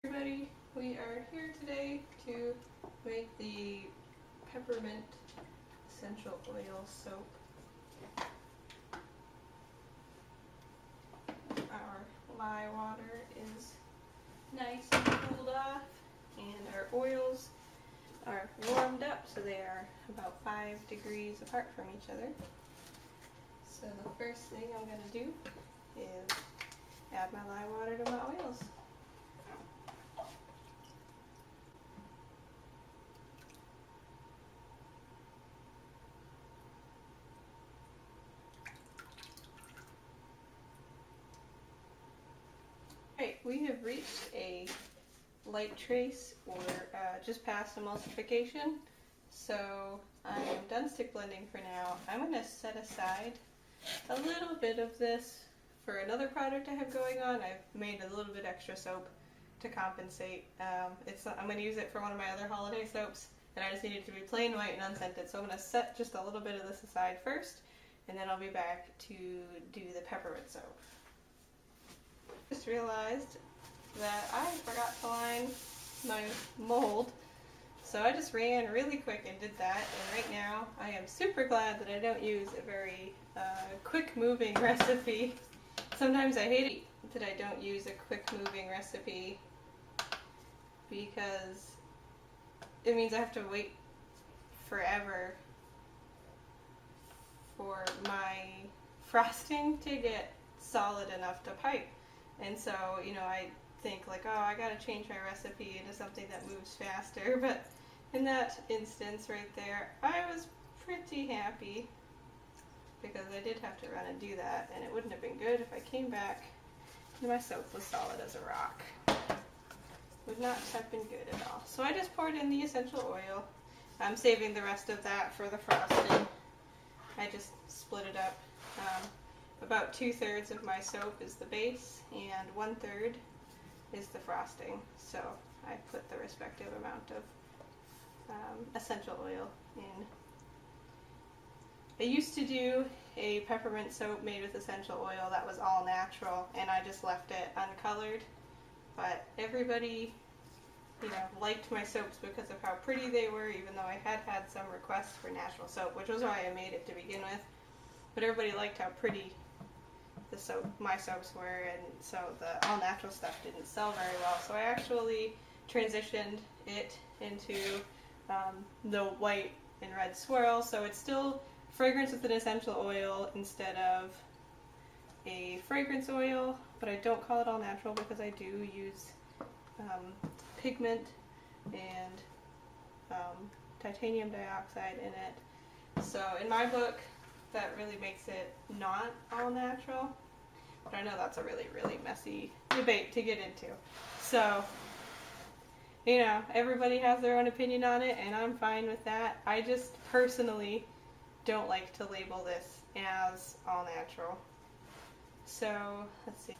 Everybody, we are here today to make the Peppermint Essential Oil soap. Our lye water is nice and cooled off, and our oils are warmed up, so they are about 5 degrees apart from each other. So the first thing I'm going to do is add my lye water to my oils. Alright, we have reached a light trace, or just past emulsification, so I am done stick blending for now. I'm going to set aside a little bit of this for another product I have going on. I've made a little bit extra soap to compensate. I'm going to use it for one of my other holiday soaps, and I just need it to be plain white and unscented, so I'm going to set just a little bit of this aside first, and then I'll be back to do the peppermint soap. Just realized that I forgot to line my mold, so I just ran really quick and did that, and right now I am super glad that I don't use a very quick moving recipe. Sometimes I hate that I don't use a quick moving recipe because it means I have to wait forever for my frosting to get solid enough to pipe. And so, I think like, oh, I gotta change my recipe into something that moves faster, but in that instance right there, I was pretty happy because I did have to run and do that, and it wouldn't have been good if I came back and my soap was solid as a rock. Would not have been good at all. So I just poured in the essential oil. I'm saving the rest of that for the frosting. I just split it up. About 2/3 of my soap is the base and 1/3 is the frosting. So I put the respective amount of essential oil in. I used to do a peppermint soap made with essential oil that was all natural, and I just left it uncolored. But everybody, liked my soaps because of how pretty they were, even though I had had some requests for natural soap, which was why I made it to begin with. But everybody liked how pretty my soaps were, and so the all natural stuff didn't sell very well. So I actually transitioned it into the white and red swirl, so it's still fragrance with an essential oil instead of a fragrance oil, but I don't call it all natural because I do use pigment and titanium dioxide in it. So in my book, that really makes it not all natural, but I know that's a really, really messy debate to get into. So, everybody has their own opinion on it, and I'm fine with that. I just personally don't like to label this as all natural. So, let's see.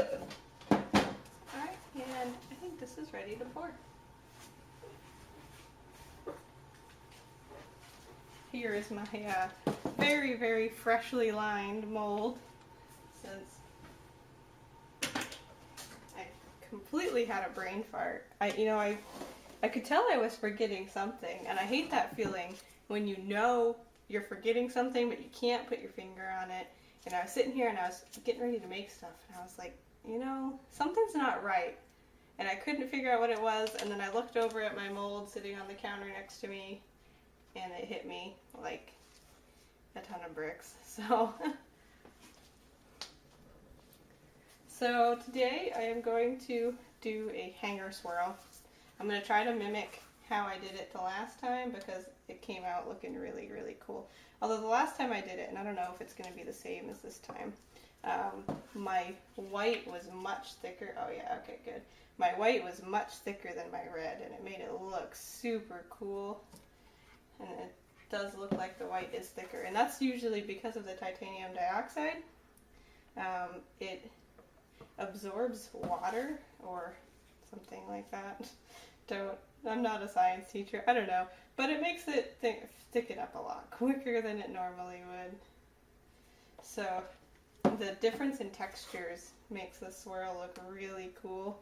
Alright, and I think this is ready to pour. Here is my very, very freshly lined mold, since I completely had a brain fart. I could tell I was forgetting something, and I hate that feeling when you're forgetting something but you can't put your finger on it. And I was sitting here and I was getting ready to make stuff, and I was like, something's not right. And I couldn't figure out what it was, and then I looked over at my mold sitting on the counter next to me, and it hit me like a ton of bricks. So today I am going to do a hanger swirl. I'm going to try to mimic how I did it the last time because it came out looking really, really cool. Although the last time I did it, and I don't know if it's going to be the same as this time, my white was much thicker. Oh yeah, okay, good. My white was much thicker than my red, and it made it look super cool. And it does look like the white is thicker, and that's usually because of the titanium dioxide. It absorbs water or something like that. I'm not a science teacher, I don't know, but it makes it thicken up a lot quicker than it normally would. So the difference in textures makes the swirl look really cool.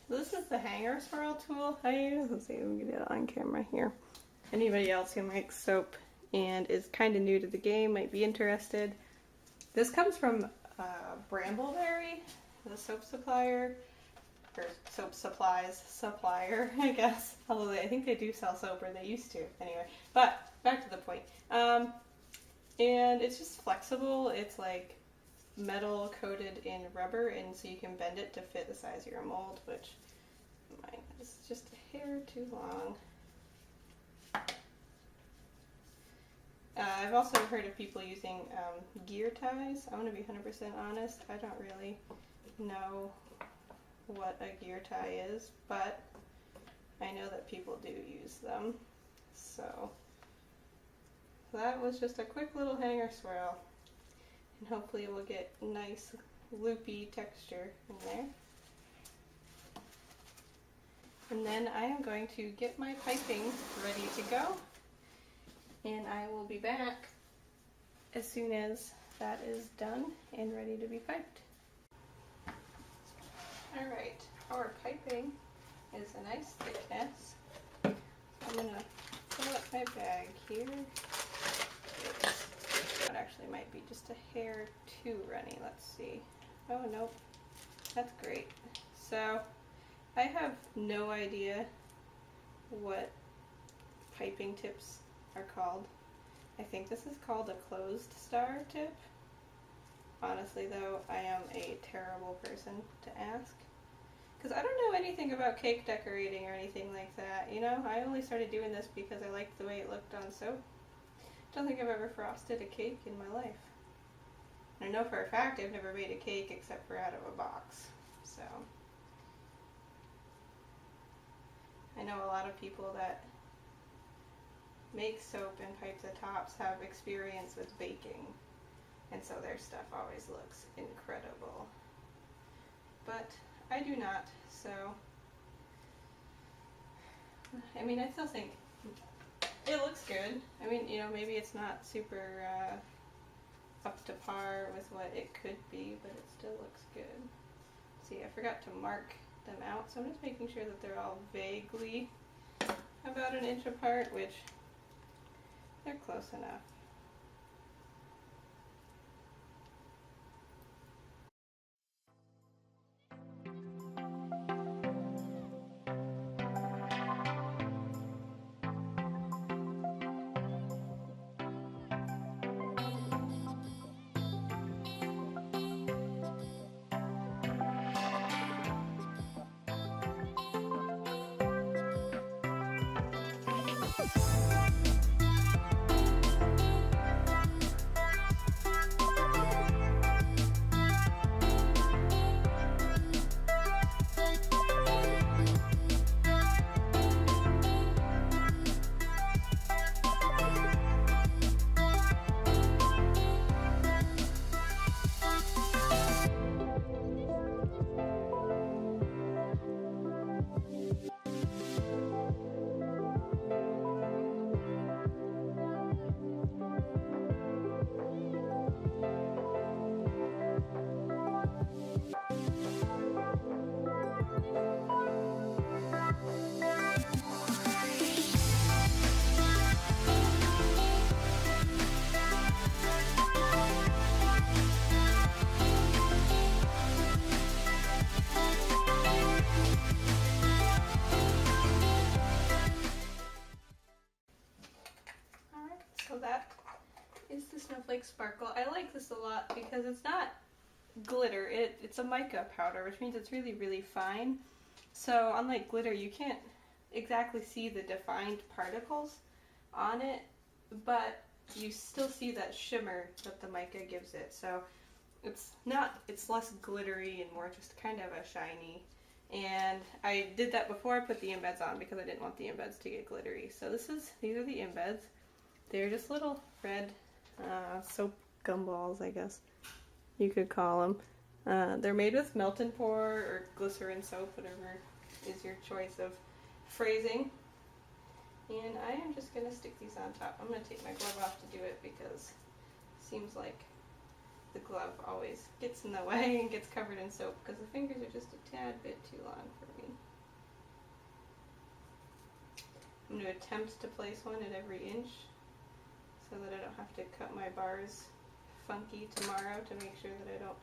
This is the hanger swirl tool I use. Let's see if we can get it on camera here. Anybody else who makes soap and is kind of new to the game might be interested. This comes from Brambleberry, the soap supplier, or soap supplies supplier, I guess. Although I think they do sell soap, or they used to. Anyway, but back to the point. And it's just flexible. It's like metal coated in rubber, and so you can bend it to fit the size of your mold, which mine is just a hair too long. I've also heard of people using gear ties. I want to be 100% honest. I don't really know what a gear tie is, but I know that people do use them. So that was just a quick little hanger swirl, and hopefully we'll get nice loopy texture in there. And then I am going to get my piping ready to go, and I will be back as soon as that is done and ready to be piped. Alright, our piping is a nice thickness. I'm going to fill up my bag here. It actually might be just a hair too runny. Let's see. Oh, nope. That's great. So, I have no idea what piping tips are called. I think this is called a closed star tip. Honestly though, I am a terrible person to ask, because I don't know anything about cake decorating or anything like that, you know? I only started doing this because I liked the way it looked on soap. I don't think I've ever frosted a cake in my life. I know for a fact I've never made a cake except for out of a box, so. I know a lot of people that make soap and pipe the tops have experience with baking, and so their stuff always looks incredible. But I do not, so I mean, I still think it looks good. I mean, you know, maybe it's not super up to par with what it could be, but it still looks good. See, I forgot to mark them out, so I'm just making sure that they're all vaguely about an inch apart, which they're close enough. So that is the Snowflake Sparkle. I like this a lot because it's not glitter, it's a mica powder, which means it's really, really fine. So unlike glitter, you can't exactly see the defined particles on it, but you still see that shimmer that the mica gives it. So it's less glittery and more just kind of a shiny. And I did that before I put the embeds on because I didn't want the embeds to get glittery. So these are the embeds. They're just little red soap gumballs, I guess you could call them. They're made with melt and pour or glycerin soap, whatever is your choice of phrasing. And I am just going to stick these on top. I'm going to take my glove off to do it because it seems like the glove always gets in the way and gets covered in soap because the fingers are just a tad bit too long for me. I'm going to attempt to place one at every inch so that I don't have to cut my bars funky tomorrow to make sure that I don't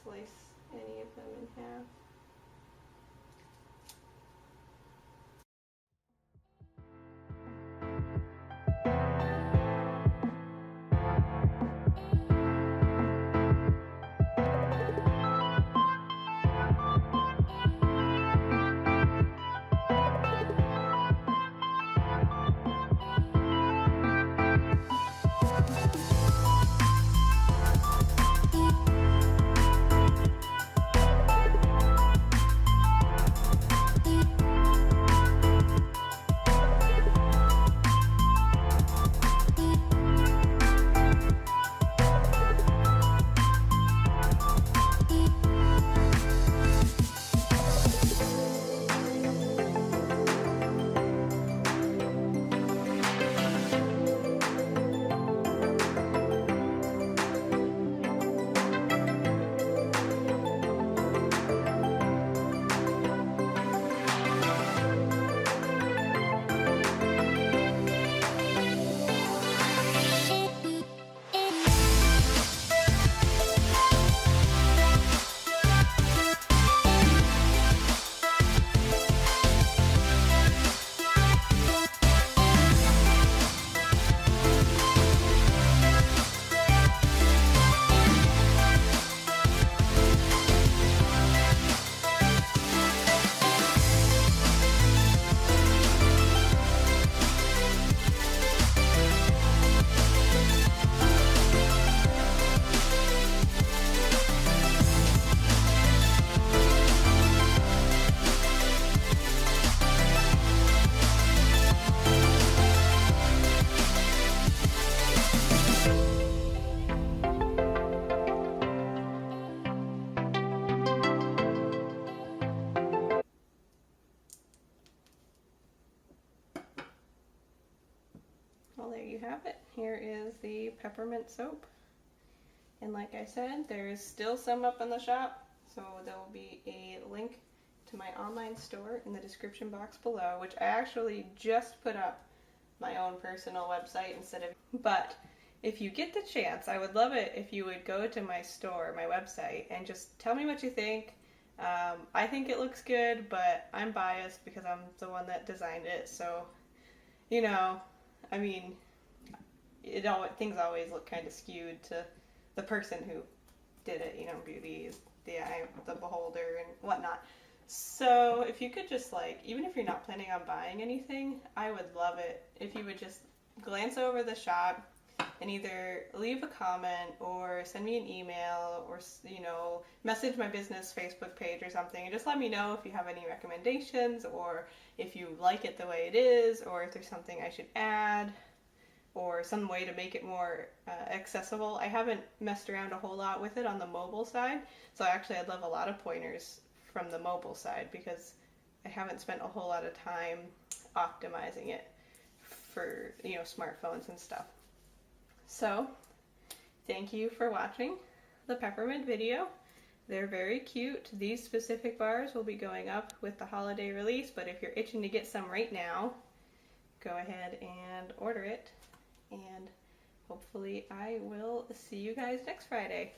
slice any of them in half. Well, there you have it. Here is the peppermint soap. And like I said, there's still some up in the shop, so there will be a link to my online store in the description box below, which I actually just put up my own personal website instead of, but if you get the chance, I would love it if you would go to my store, my website, and just tell me what you think. I think it looks good, but I'm biased because I'm the one that designed it, so, you know, I mean, things always look kind of skewed to the person who did it, you know, beauty is the eye of the beholder and whatnot. So if you could just, like, even if you're not planning on buying anything, I would love it if you would just glance over the shop and either leave a comment or send me an email or, you know, message my business Facebook page or something and just let me know if you have any recommendations or if you like it the way it is or if there's something I should add or some way to make it more accessible. I haven't messed around a whole lot with it on the mobile side, so actually I'd love a lot of pointers from the mobile side because I haven't spent a whole lot of time optimizing it for, you know, smartphones and stuff. So, thank you for watching the peppermint video. They're very cute. These specific bars will be going up with the holiday release, but if you're itching to get some right now, go ahead and order it. And hopefully I will see you guys next Friday.